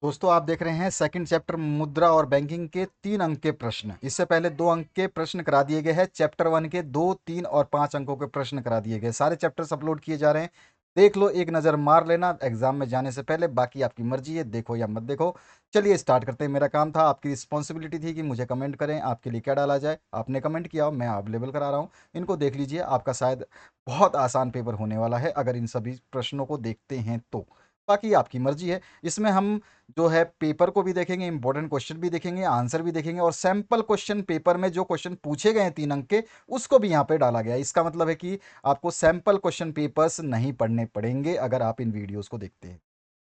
दोस्तों आप देख रहे हैं सेकंड चैप्टर मुद्रा और बैंकिंग के 3 अंक के प्रश्न। इससे पहले 2 अंक के प्रश्न करा दिए गए हैं। चैप्टर 1 के 2, 3 और 5 अंकों के प्रश्न करा दिए गए। सारे चैप्टर्स अपलोड किए जा रहे हैं। देख लो, एक नज़र मार लेना एग्जाम में जाने से पहले। बाकी आपकी मर्जी है, देखो या मत देखो। चलिए स्टार्ट करते हैं। मेरा काम था, आपकी रिस्पॉन्सिबिलिटी थी कि मुझे कमेंट करें आपके लिए क्या डाला जाए। आपने कमेंट किया, मैं अवेलेबल करा रहा हूँ। इनको देख लीजिए, आपका शायद बहुत आसान पेपर होने वाला है अगर इन सभी प्रश्नों को देखते हैं तो। बाकी आपकी मर्जी है। इसमें हम जो है पेपर को भी देखेंगे, इंपॉर्टेंट क्वेश्चन भी देखेंगे, आंसर भी देखेंगे और सैंपल क्वेश्चन पेपर में जो क्वेश्चन पूछे गए हैं 3 अंक के, उसको भी यहाँ पे डाला गया है। इसका मतलब है कि आपको सैंपल क्वेश्चन पेपर्स नहीं पढ़ने पड़ेंगे अगर आप इन वीडियोस को देखते हैं।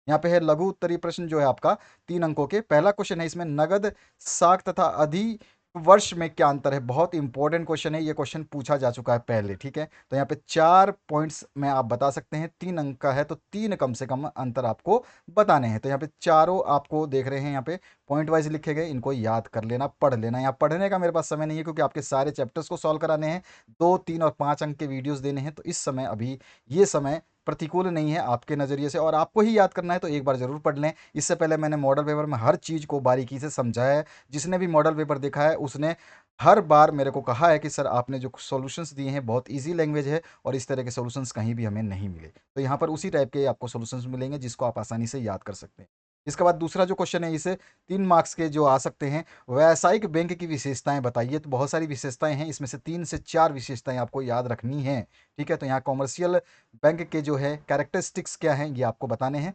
यहाँ पे है लघु उत्तरीय प्रश्न जो है आपका 3 अंकों के। पहला क्वेश्चन है इसमें, नगद साख तथा अधि वर्ष में क्या अंतर है। बहुत इंपॉर्टेंट क्वेश्चन है, ये क्वेश्चन पूछा जा चुका है पहले, ठीक है। तो यहाँ पे 4 पॉइंट्स में आप बता सकते हैं। 3 अंक का है तो 3 कम से कम अंतर आपको बताने हैं। तो यहाँ पे चारों आपको देख रहे हैं, यहाँ पे पॉइंट वाइज लिखे गए, इनको याद कर लेना, पढ़ लेना। यहाँ पढ़ने का मेरे पास समय नहीं है क्योंकि आपके सारे चैप्टर्स को सॉल्व कराने हैं। 2, 3 और 5 अंक के वीडियोस देने हैं, तो इस समय अभी ये समय प्रतिकूल नहीं है आपके नज़रिए से, और आपको ही याद करना है तो एक बार जरूर पढ़ लें। इससे पहले मैंने मॉडल पेपर में हर चीज़ को बारीकी से समझाया है। जिसने भी मॉडल पेपर देखा है उसने हर बार मेरे को कहा है कि सर आपने जो सॉल्यूशंस दिए हैं बहुत इजी लैंग्वेज है और इस तरह के सॉल्यूशंस कहीं भी हमें नहीं मिले। तो यहाँ पर उसी टाइप के आपको सॉल्यूशंस मिलेंगे जिसको आप आसानी से याद कर सकते हैं। इसके बाद दूसरा जो क्वेश्चन है, इसे 3 मार्क्स के जो आ सकते हैं, व्यावसायिक बैंक की विशेषताएं बताइए। तो बहुत सारी विशेषताएं हैं, इसमें से 3 से 4 विशेषताएं आपको याद रखनी है, ठीक है। तो यहाँ कॉमर्शियल बैंक के जो है कैरेक्टरिस्टिक्स क्या हैं ये आपको बताने हैं।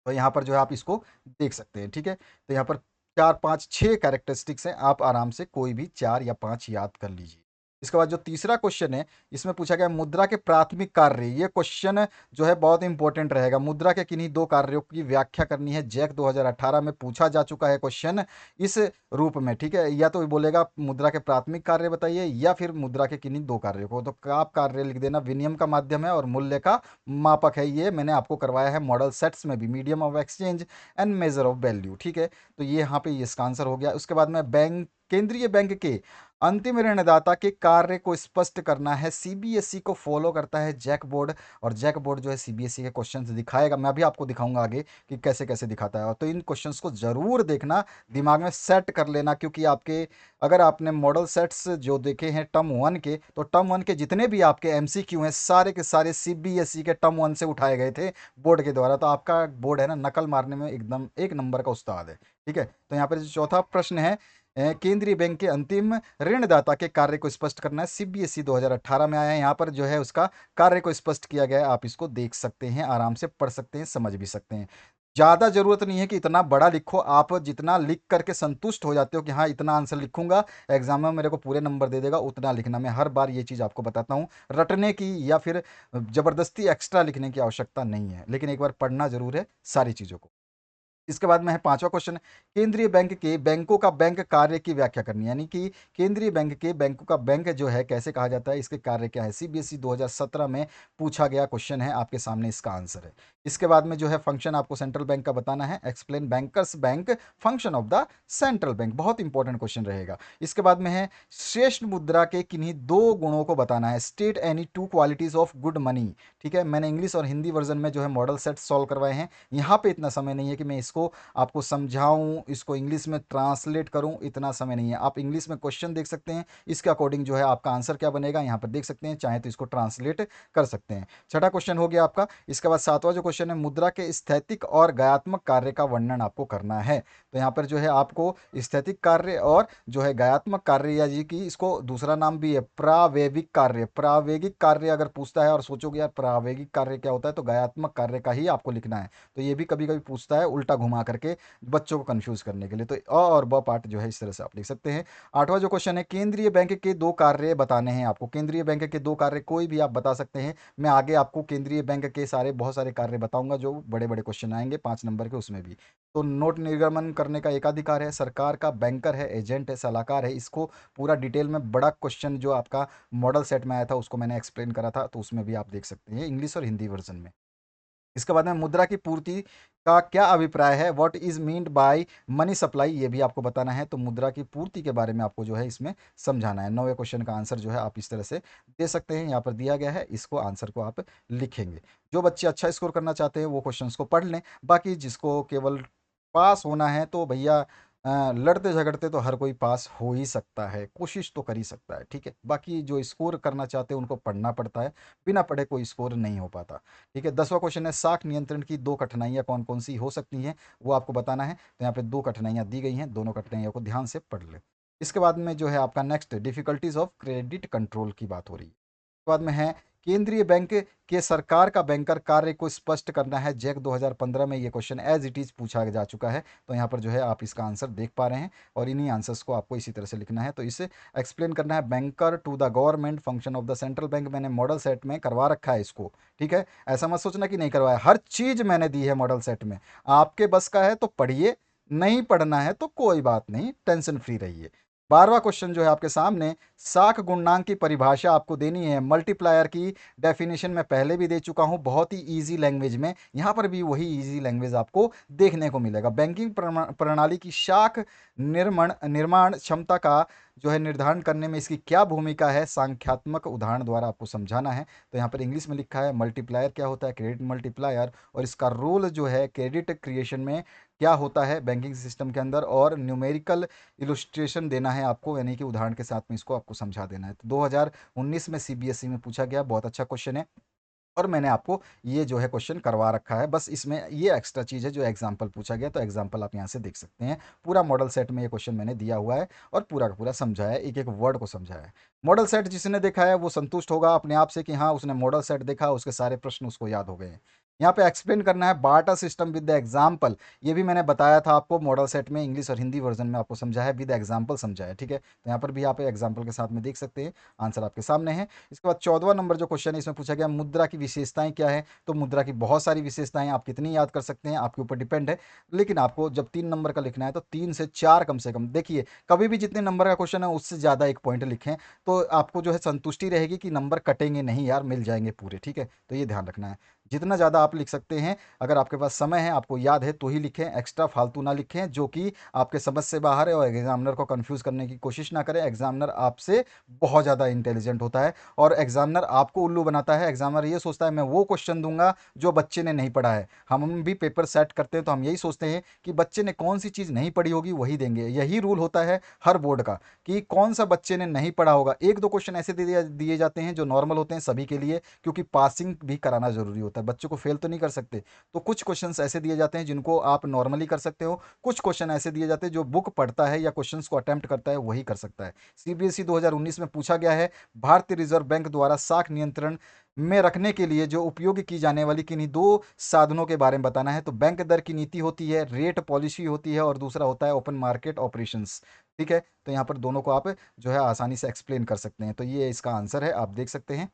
तो यहाँ पर जो है आप इसको देख सकते हैं, ठीक है। तो यहाँ पर 4, 5, 6 कैरेक्टरिस्टिक्स हैं, आप आराम से कोई भी 4 या 5 याद कर लीजिए। इसके बाद जो तीसरा क्वेश्चन है, इसमें पूछा गया मुद्रा के प्राथमिक कार्य। ये क्वेश्चन जो है बहुत इंपॉर्टेंट रहेगा। मुद्रा के किन्हीं 2 कार्यों की व्याख्या करनी है। जैक 2018 में पूछा जा चुका है क्वेश्चन इस रूप में, ठीक है। या तो बोलेगा मुद्रा के प्राथमिक कार्य बताइए, या फिर मुद्रा के किन्हीं 2 कार्यों को। तो आप कार्य लिख देना, विनिमय का माध्यम है और मूल्य का मापक है। ये मैंने आपको करवाया है मॉडल सेट्स में भी, medium of exchange and measure of value, ठीक है। तो ये यहाँ पे इसका आंसर हो गया। उसके बाद में केंद्रीय बैंक के अंतिम ऋणदाता के कार्य को स्पष्ट करना है। सीबीएसई को फॉलो करता है जैक बोर्ड, और जैक बोर्ड जो है सीबीएसई के क्वेश्चन दिखाएगा। मैं अभी आपको दिखाऊंगा आगे कि कैसे कैसे दिखाता है। तो इन क्वेश्चंस को जरूर देखना, दिमाग में सेट कर लेना, क्योंकि आपके अगर आपने मॉडल सेट्स जो देखे हैं टर्म 1 के, तो टर्म 1 के जितने भी आपके एमसीक्यू हैं सारे के सारे सीबीएसई के टर्म 1 से उठाए गए थे बोर्ड के द्वारा। तो आपका बोर्ड है ना, नकल मारने में एकदम एक नंबर का उस्ताद है, ठीक है। तो यहाँ पर जो चौथा प्रश्न है, केंद्रीय बैंक के अंतिम ऋणदाता के कार्य को स्पष्ट करना है। सीबीएसई 2018 में आया है, यहाँ पर जो है उसका कार्य को स्पष्ट किया गया है। आप इसको देख सकते हैं, आराम से पढ़ सकते हैं, समझ भी सकते हैं। ज़्यादा ज़रूरत नहीं है कि इतना बड़ा लिखो। आप जितना लिख करके संतुष्ट हो जाते हो कि हाँ इतना आंसर लिखूंगा, एग्जाम में मेरे को पूरे नंबर दे देगा, उतना लिखना। मैं हर बार ये चीज़ आपको बताता हूँ, रटने की या फिर ज़बरदस्ती एक्स्ट्रा लिखने की आवश्यकता नहीं है, लेकिन एक बार पढ़ना जरूर है सारी चीज़ों को। इसके बाद में है पांचवा क्वेश्चन, केंद्रीय बैंक के बैंकों का बैंक कार्य की व्याख्या करनी है। यानी कि केंद्रीय बैंक के बैंकों का बैंक जो है कैसे कहा जाता है, इसके कार्य क्या है। सीबीएसई 2017 में पूछा गया क्वेश्चन है, आपके सामने इसका आंसर है। इसके बाद में जो है फंक्शन आपको सेंट्रल बैंक का बताना है। Explain bankers bank function of the central bank, बहुत इंपॉर्टेंट क्वेश्चन रहेगा। इसके बाद में है श्रेष्ठ मुद्रा के किन्हीं 2 गुणों को बताना है। State any 2 qualities of good money, ठीक है। मैंने इंग्लिश और हिंदी वर्जन में जो है मॉडल सेट सॉल्व करवाए हैं। यहाँ पे इतना समय नहीं है कि मैं इसको आपको समझाऊं, इसको इंग्लिश में ट्रांसलेट करूं, इतना समय नहीं है। आप इंग्लिश में क्वेश्चन देख सकते हैं, इसके अकॉर्डिंग जो है आपका आंसर क्या बनेगा यहाँ पर देख सकते हैं, चाहे तो इसको ट्रांसलेट कर सकते हैं। छठा क्वेश्चन हो गया आपका। इसके बाद सातवां जो क्वेश्चन है, मुद्रा के स्थैतिक और गायात्मक कार्य का वर्णन आपको करना है। तो यहाँ पर जो है आपको स्थैतिक कार्य और जो है गायात्मक कार्य, या जी की इसको दूसरा नाम भी है प्रावेगिक कार्य। प्रावेगिक कार्य अगर पूछता है और सोचोगे यार प्रावेगिक कार्य क्या होता है, तो गायात्मक कार्य का ही आपको लिखना है। तो ये भी कभी कभी पूछता है उल्टा घुमा करके बच्चों को कंफ्यूज करने के लिए। तो अ और ब पार्ट जो है इस तरह से आप लिख सकते हैं। आठवां जो क्वेश्चन है, केंद्रीय बैंक के 2 कार्य बताने हैं आपको। केंद्रीय बैंक के 2 कार्य कोई भी आप बता सकते हैं। मैं आगे आपको केंद्रीय बैंक के सारे बहुत सारे कार्य बताऊंगा, जो बड़े बड़े क्वेश्चन आएंगे 5 नंबर के, उसमें भी। तो नोट निर्गमन करने का एकाधिकार है, सरकार का बैंकर है, एजेंट है, सलाहकार है। इसको पूरा डिटेल में बड़ा क्वेश्चन जो आपका मॉडल सेट में आया था उसको मैंने एक्सप्लेन करा था, तो उसमें भी आप देख सकते हैं इंग्लिश और हिंदी वर्जन में। इसके बाद में मुद्रा की पूर्ति का क्या अभिप्राय है, what is meant by money supply, ये भी आपको बताना है। तो मुद्रा की पूर्ति के बारे में आपको जो है इसमें समझाना है। 9वें क्वेश्चन का आंसर जो है आप इस तरह से दे सकते हैं, यहाँ पर दिया गया है, इसको आंसर को आप लिखेंगे। जो बच्चे अच्छा स्कोर करना चाहते हैं वो क्वेश्चंस को पढ़ लें, बाकी जिसको केवल पास होना है तो भैया लड़ते झगड़ते तो हर कोई पास हो ही सकता है, कोशिश तो कर ही सकता है, ठीक है। बाकी जो स्कोर करना चाहते हैं उनको पढ़ना पड़ता है, बिना पढ़े कोई स्कोर नहीं हो पाता, ठीक है। 10वां क्वेश्चन है, साख नियंत्रण की दो कठिनाइयाँ कौन कौन सी हो सकती हैं, वो आपको बताना है। तो यहाँ पे दो कठिनाइयाँ दी गई हैं, दोनों कठिनाइयों को ध्यान से पढ़ ले। इसके बाद में जो है आपका next difficulties of credit control की बात हो रही है। उसके बाद में है, केंद्रीय बैंक के सरकार का बैंकर कार्य को स्पष्ट करना है। जैक 2015 में ये क्वेश्चन एज इट इज पूछा जा चुका है, तो यहाँ पर जो है आप इसका आंसर देख पा रहे हैं और इन्हीं आंसर्स को आपको इसी तरह से लिखना है। तो इसे एक्सप्लेन करना है, banker to the government function of the central bank. मैंने मॉडल सेट में करवा रखा है इसको, ठीक है। ऐसा मत सोचना कि नहीं करवाया, हर चीज मैंने दी है मॉडल सेट में। आपके बस का है तो पढ़िए, नहीं पढ़ना है तो कोई बात नहीं, टेंशन फ्री रहिए। 12वां क्वेश्चन जो है आपके सामने, साख गुणनांक की परिभाषा आपको देनी है। मल्टीप्लायर की डेफिनेशन मैं पहले भी दे चुका हूं बहुत ही इजी लैंग्वेज में, यहां पर भी वही इजी लैंग्वेज आपको देखने को मिलेगा। बैंकिंग प्रणाली की शाख निर्माण निर्माण क्षमता का जो है निर्धारण करने में इसकी क्या भूमिका है, सांख्यात्मक उदाहरण द्वारा आपको समझाना है। तो यहाँ पर इंग्लिश में लिखा है मल्टीप्लायर क्या होता है, क्रेडिट मल्टीप्लायर, और इसका रोल जो है क्रेडिट क्रिएशन में क्या होता है बैंकिंग सिस्टम के अंदर, और न्यूमेरिकल इलुस्ट्रेशन देना है आपको, यानी कि उदाहरण के साथ में इसको आपको समझा देना है। तो 2019 में सीबीएसई में पूछा गया, बहुत अच्छा क्वेश्चन है, और मैंने आपको ये जो है क्वेश्चन करवा रखा है। बस इसमें ये एक्स्ट्रा चीज़ है जो एग्जाम्पल पूछा गया, तो एग्जाम्पल आप यहाँ से देख सकते हैं। पूरा मॉडल सेट में ये क्वेश्चन मैंने दिया हुआ है और पूरा का पूरा समझाया है, एक एक वर्ड को समझाया है। मॉडल सेट जिसने देखा है वो संतुष्ट होगा अपने आप से कि हाँ उसने मॉडल सेट देखा, उसके सारे प्रश्न उसको याद हो गए हैं। यहाँ पे एक्सप्लेन करना है barter system with the example. ये भी मैंने बताया था आपको मॉडल सेट में, इंग्लिश और हिंदी वर्जन में आपको समझाया, विद एग्जाम्पल समझाया, ठीक है। तो यहाँ पर भी आप एग्जाम्पल के साथ में देख सकते हैं, आंसर आपके सामने है। इसके बाद 14वां नंबर जो क्वेश्चन है इसमें पूछा गया मुद्रा की विशेषताएं क्या है। तो मुद्रा की बहुत सारी विशेषताएं, आप कितनी याद कर सकते हैं आपके ऊपर डिपेंड है, लेकिन आपको जब 3 नंबर का लिखना है तो 3 से 4 कम से कम। देखिए कभी भी जितने नंबर का क्वेश्चन है उससे ज़्यादा एक पॉइंट लिखें, तो आपको जो है संतुष्टि रहेगी कि नंबर कटेंगे नहीं यार, मिल जाएंगे पूरे, ठीक है। तो ये ध्यान रखना है, जितना ज़्यादा आप लिख सकते हैं, अगर आपके पास समय है, आपको याद है तो ही लिखें, एक्स्ट्रा फालतू ना लिखें जो कि आपके समझ से बाहर है, और एग्जामिनर को कंफ्यूज करने की कोशिश ना करें। एग्जामिनर आपसे बहुत ज़्यादा इंटेलिजेंट होता है और एग्जामिनर आपको उल्लू बनाता है। एग्जामिनर ये सोचता है मैं वो क्वेश्चन दूंगा जो बच्चे ने नहीं पढ़ा है। हम भी पेपर सेट करते हैं तो हम यही सोचते हैं कि बच्चे ने कौन सी चीज़ नहीं पढ़ी होगी वही देंगे। यही रूल होता है हर बोर्ड का कि कौन सा बच्चे ने नहीं पढ़ा होगा। एक दो क्वेश्चन ऐसे दिए जाते हैं जो नॉर्मल होते हैं सभी के लिए, क्योंकि पासिंग भी कराना जरूरी होता है, बच्चों को फेल तो नहीं कर सकते। तो कुछ क्वेश्चंस ऐसे दिए जाते हैं जिनको आप नॉर्मली कर सकते हो, कुछ क्वेश्चन ऐसे दिए जाते हैं जो बुक पढ़ता है या क्वेश्चंस को अटेम्प्ट करता है वही कर सकता है। सीबीएसई 2019 में पूछा गया है, भारतीय रिजर्व बैंक द्वारा साख नियंत्रण में रखने के लिए जो उपयोग की जाने वाली किन्हीं दो साधनों के बारे में बताना है। तो बैंक दर की नीति होती है, रेट पॉलिसी होती है, और दूसरा होता है ओपन मार्केट ऑपरेशंस, ठीक है। तो यहाँ पर दोनों को आप जो है आसानी से एक्सप्लेन कर सकते हैं। तो ये इसका आंसर है, आप देख सकते हैं।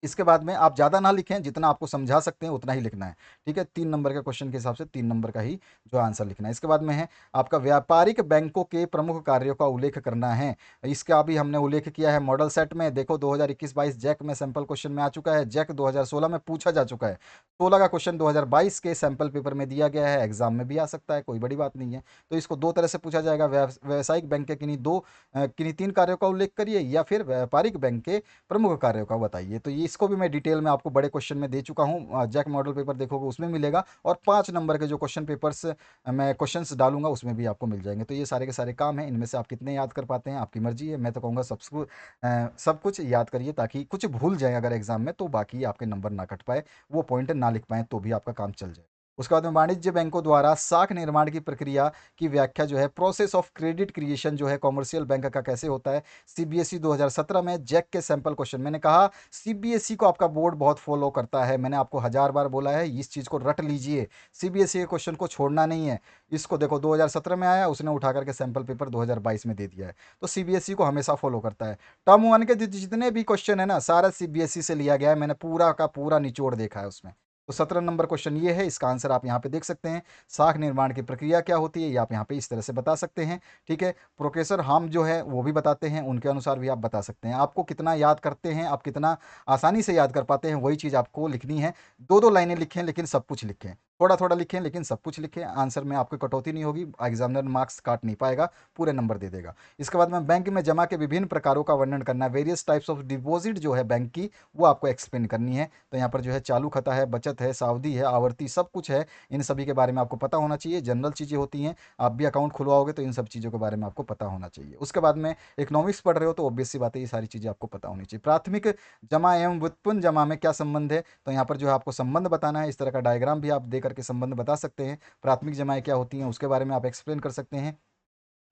इसके बाद में आप ज़्यादा ना लिखें, जितना आपको समझा सकते हैं उतना ही लिखना है, ठीक है। 3 नंबर के क्वेश्चन के हिसाब से 3 नंबर का ही जो आंसर लिखना है। इसके बाद में है आपका व्यापारिक बैंकों के प्रमुख कार्यों का उल्लेख करना है। इसका भी हमने उल्लेख किया है मॉडल सेट में, देखो 2021-22 जैक में सैंपल क्वेश्चन में आ चुका है, जैक 2016 में पूछा जा चुका है, 16 का क्वेश्चन 2022 के सैंपल पेपर में दिया गया है, एग्जाम में भी आ सकता है, कोई बड़ी बात नहीं है। तो इसको दो तरह से पूछा जाएगा, व्यावसायिक बैंक के किन्हीं 3 कार्यों का उल्लेख करिए, या फिर व्यापारिक बैंक के प्रमुख कार्यों का बताइए। तो ये इसको भी मैं डिटेल में आपको बड़े क्वेश्चन में दे चुका हूँ, जैक मॉडल पेपर देखोगे उसमें मिलेगा, और 5 नंबर के जो क्वेश्चन पेपर्स मैं क्वेश्चंस डालूंगा उसमें भी आपको मिल जाएंगे। तो ये सारे के सारे काम हैं, इनमें से आप कितने याद कर पाते हैं आपकी मर्जी है। मैं तो कहूँगा सब कुछ याद करिए, ताकि कुछ भूल जाए अगर एग्जाम में तो बाकी आपके नंबर ना कट पाए, वो पॉइंट ना लिख पाए तो भी आपका काम चल जाए। उसके बाद में वाणिज्य बैंकों द्वारा साख निर्माण की प्रक्रिया की व्याख्या जो है, प्रोसेस ऑफ क्रेडिट क्रिएशन जो है कॉमर्शियल बैंक का कैसे होता है। सीबीएसई 2017 में जैक के सैंपल क्वेश्चन, मैंने कहा सीबीएसई को आपका बोर्ड बहुत फॉलो करता है, मैंने आपको 1000 बार बोला है, इस चीज़ को रट लीजिए, सीबीएसई के क्वेश्चन को छोड़ना नहीं है। इसको देखो 2017 में आया, उसने उठा करके सैंपल पेपर 2022 में दे दिया है, तो सीबीएसई को हमेशा फॉलो करता है। टर्म 1 के जितने भी क्वेश्चन है ना, सारा सीबीएसई से लिया गया है, मैंने पूरा का पूरा निचोड़ देखा है उसमें। तो 17 नंबर क्वेश्चन ये है, इसका आंसर आप यहाँ पे देख सकते हैं। साख निर्माण की प्रक्रिया क्या होती है ये आप यहाँ पे इस तरह से बता सकते हैं, ठीक है। प्रोकेसर हम जो है वो भी बताते हैं, उनके अनुसार भी आप बता सकते हैं। आपको कितना याद करते हैं, आप कितना आसानी से याद कर पाते हैं, वही चीज़ आपको लिखनी है। दो दो लाइनें लिखें लेकिन सब कुछ लिखें, थोड़ा थोड़ा लिखें लेकिन सब कुछ लिखें, आंसर में आपको कटौती नहीं होगी, एग्जामिनर मार्क्स काट नहीं पाएगा, पूरे नंबर दे देगा। इसके बाद में बैंक में जमा के विभिन्न प्रकारों का वर्णन करना है, वेरियस टाइप्स ऑफ डिपॉजिट जो है बैंक की, वो आपको एक्सप्लेन करनी है। तो यहाँ पर जो है चालू खाता है, बचत है, सावधि है, आवर्ती, सब कुछ है। इन सभी के बारे में आपको पता होना चाहिए, जनरल चीज़ें होती हैं, आप भी अकाउंट खुलवाओगे तो इन सब चीज़ों के बारे में आपको पता होना चाहिए। उसके बाद में इकोनॉमिक्स पढ़ रहे हो तो ऑब्वियस सी बात है ये सारी चीज़ें आपको पता होनी चाहिए। प्राथमिक जमा एवं व्युत्पन्न जमा में क्या संबंध है, तो यहाँ पर जो है आपको संबंध बताना है। इस तरह का डायग्राम भी आप दे करके संबंध बता सकते हैं। प्राथमिक जमाएं क्या होती हैं उसके बारे में आप एक्सप्लेन कर सकते हैं।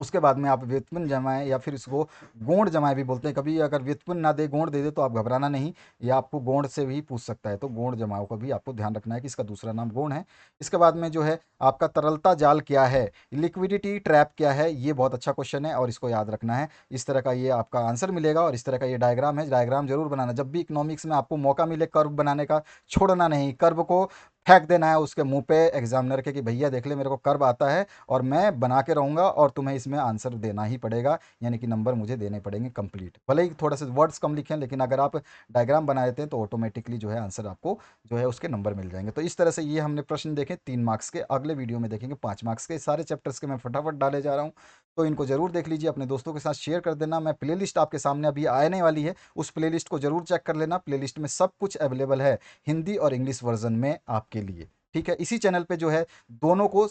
उसके बाद में आप व्युत्पन्न जमाएं या फिर इसको गोंड जमाएं भी बोलते हैं, कभी अगर व्युत्पन्न ना दे गोंड दे दे तो आप घबराना नहीं, या आपको गोंड से भी पूछ सकता है, तो गोंड जमाओं का भी आपको ध्यान रखना है कि इसका दूसरा नाम गोंड है। इसके बाद में जो है आपका तरलता जाल क्या है, लिक्विडिटी ट्रैप क्या है, ये बहुत अच्छा क्वेश्चन है और इसको याद रखना है। इस तरह का ये आपका आंसर मिलेगा और इस तरह का ये डायग्राम है, डायग्राम जरूर बनाना जब भी इकोनॉमिक्स में आपको मौका मिले, कर्व बनाने का छोड़ना नहीं, कर्व को फेंक देना है उसके मुंह पे एग्जामिनर के कि भैया देख ले मेरे को कर्व आता है और मैं बना के रहूंगा और तुम्हें इसमें आंसर देना ही पड़ेगा, यानी कि नंबर मुझे देने पड़ेंगे कंप्लीट। भले ही थोड़ा सा वर्ड्स कम लिखें लेकिन अगर आप डायग्राम बना देते हैं तो ऑटोमेटिकली जो है आंसर आपको जो है उसके नंबर मिल जाएंगे। तो इस तरह से ये हमने प्रश्न देखे 3 मार्क्स के, अगले वीडियो में देखेंगे 5 मार्क्स के। सारे चैप्टर्स के मैं फटाफट डाले जा रहा हूँ, तो इनको जरूर देख लीजिए, अपने दोस्तों के साथ शेयर कर देना। मैं प्लेलिस्ट आपके सामने अभी आने वाली है, उस प्लेलिस्ट को जरूर चेक कर लेना। प्लेलिस्ट में सब कुछ अवेलेबल है हिंदी और इंग्लिश वर्जन में आपके लिए। ठीक है, इसी चैनल पे जो है दोनों को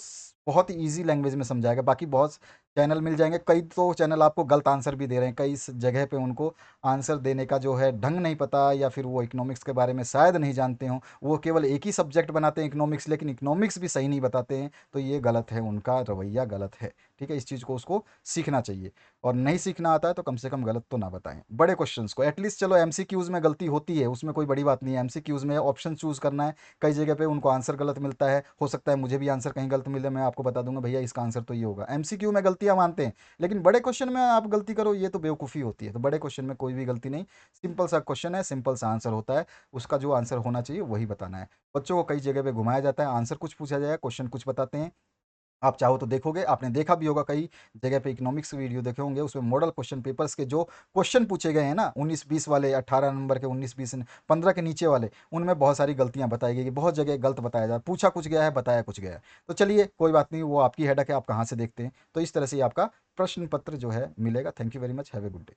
बहुत ही ईजी लैंग्वेज में समझाएगा। बाकी बहुत चैनल मिल जाएंगे, कई तो चैनल आपको गलत आंसर भी दे रहे हैं, कई जगह पे उनको आंसर देने का जो है ढंग नहीं पता, या फिर वो इकोनॉमिक्स के बारे में शायद नहीं जानते हो, वो केवल एक ही सब्जेक्ट बनाते हैं इकोनॉमिक्स, लेकिन इकोनॉमिक्स भी सही नहीं बताते हैं। तो ये गलत है, उनका रवैया गलत है। ठीक है, इस चीज़ को उसको सीखना चाहिए, और नहीं सीखना आता है तो कम से कम गलत तो ना बताएं बड़े क्वेश्चंस को। एटलीस्ट चलो एमसीक्यूज में गलती होती है, उसमें कोई बड़ी बात नहीं है, एमसीक्यूज में ऑप्शन चूज करना है, कई जगह पे उनको आंसर गलत मिलता है, हो सकता है मुझे भी आंसर कहीं गलत मिले, मैं आपको बता दूंगा भैया इसका आंसर तो ये होगा। एमसीक्यू में गलतियां मानते हैं, लेकिन बड़े क्वेश्चन में आप गलती करो ये तो बेवकूफ़ी होती है। तो बड़े क्वेश्चन में कोई भी गलती नहीं, सिंपल सा क्वेश्चन है, सिंपल सा आंसर होता है, उसका जो आंसर होना चाहिए वही बताना है। बच्चों को कई जगह पे घुमाया जाता है, आंसर कुछ पूछा जाएगा, क्वेश्चन कुछ बताते हैं। आप चाहो तो देखोगे, आपने देखा भी होगा कई जगह पे इकोनॉमिक्स वीडियो देखे होंगे, उसमें मॉडल क्वेश्चन पेपर्स के जो क्वेश्चन पूछे गए हैं ना 19-20 वाले, 18 नंबर के, 19-20, 15 के नीचे वाले, उनमें बहुत सारी गलतियां बताई गई, बहुत जगह गलत बताया जाए, पूछा कुछ गया है बताया कुछ गया है। तो चलिए कोई बात नहीं, वो आपकी हेडक है, आप कहाँ से देखते हैं। तो इस तरह से ही आपका प्रश्न पत्र जो है मिलेगा। Thank you very much, have a good day.